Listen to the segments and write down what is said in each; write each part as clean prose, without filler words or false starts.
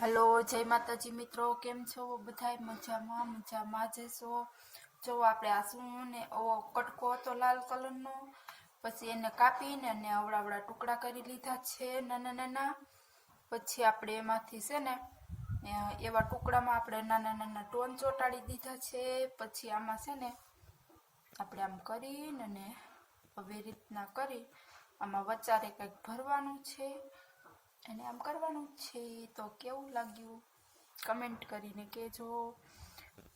Hello जय माताजी मित्रों, केम छो बधाय? मजामां जशो। जो आपणे आ सूं ने ओ कटको हतो लाल कलरनो, पछी एने कापीने ने अवड़ा टुकड़ा करी लीधा छे नाना नाना। पछी आपणे एमांथी छे ने एवा टुकड़ामां आपणे नाना नाना टोन ચોટાડી દીધા છે। પછી આમાં છે ને આપણે આમ કરીને ને આવી રીતના કરી આમાં વચારે કંઈક ભરવાનું છે અને આમ કરવાનું છે। તો કેવું લાગ્યું કમેન્ટ કરીને કહેજો।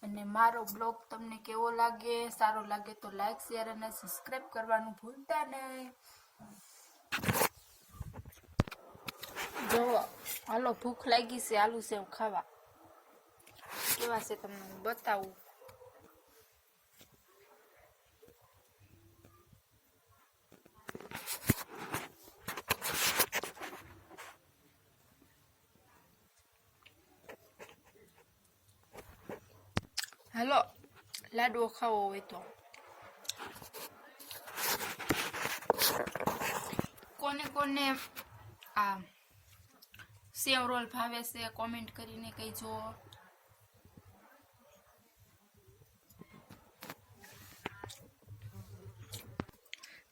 અને મારો બ્લોગ તમને કેવો લાગે, સારો લાગે તો લાઈક શેર અને સબસ્ક્રાઇબ કરવાનું ભૂલતા નહીં। જો હાલો ભૂખ લાગી છે, આલુ સેવ ખાવા કેવા છે તમને બતાવું। हेलो लाडવો ખાવો હોય તો કોને કોને આ સેવ રોલ ભાવે છે કોમેન્ટ કરીને કહેજો।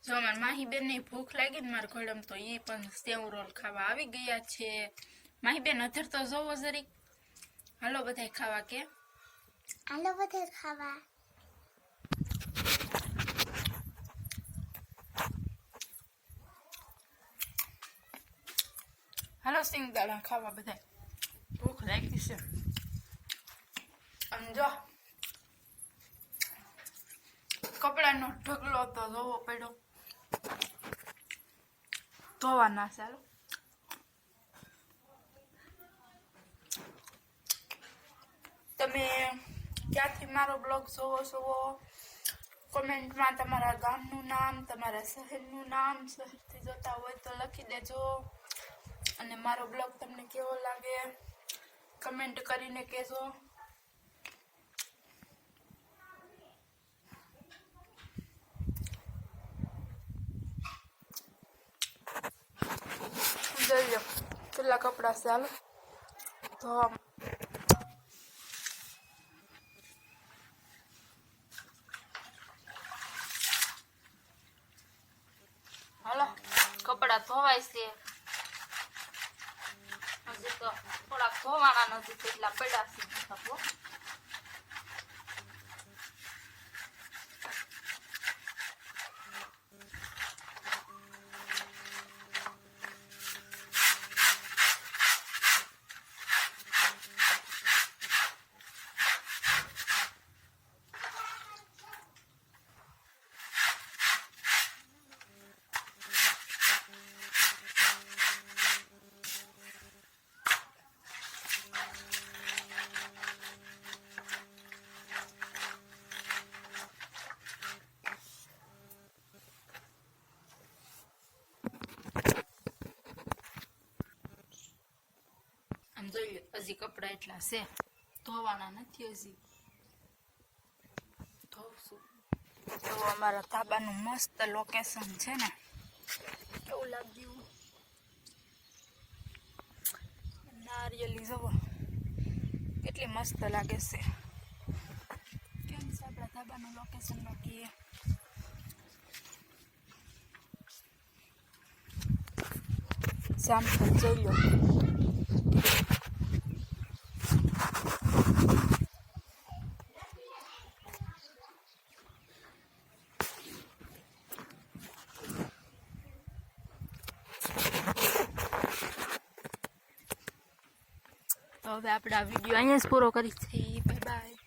જો માર માહીબેન ને ભૂખ લાગી ને માર ઘોડમ તો એ પણ સેવ રોલ ખાવા આવી ગયા છે। માહીબેન અધર તો જોવો જરીક, હાલો બધાય ખાવા કે હાલો બધા ખાવા। હાલો સિંગદાણા ખાવા બધાય, ભૂખ લાગી છે। અને જો કપડાનો ઢગલો તો જોવો પડ્યો, ધોવાના છે। હાલો તમે ક્યાંથી મારો બ્લોગ જોવો છો કોમેન્ટમાં તમારા ગામનું નામ, તમારા શહેરનું નામ, શહેરથી જોતા હોય તો લખી દેજો। અને મારો બ્લોગ તમને કેવો લાગે કમેન્ટ કરીને કહેજો। જોઈ લો કેટલા કપડા છે, હાલો ધોવા। હાલો કપડા ધોવાય છે, હજી તો થોડાક ધોવાના નથી એટલા પડ્યા છે। જોઈ લો હજી કપડા એટલા છે, ધોવાના નથી, હજી ધોવશું। તો અમારા ધાબાનું મસ્ત લોકેશન છે ને, કેવું લાગ્યું? નારિયેલી જવો કેટલી મસ્ત લાગે છે। કેમ છે આપણા ધાબાનું લોકેશન બાકી? સામે જોઈ લો તો હવે આપણે આ વિડીયો અહીંયા જ પૂરો કરી છે। Bye bye.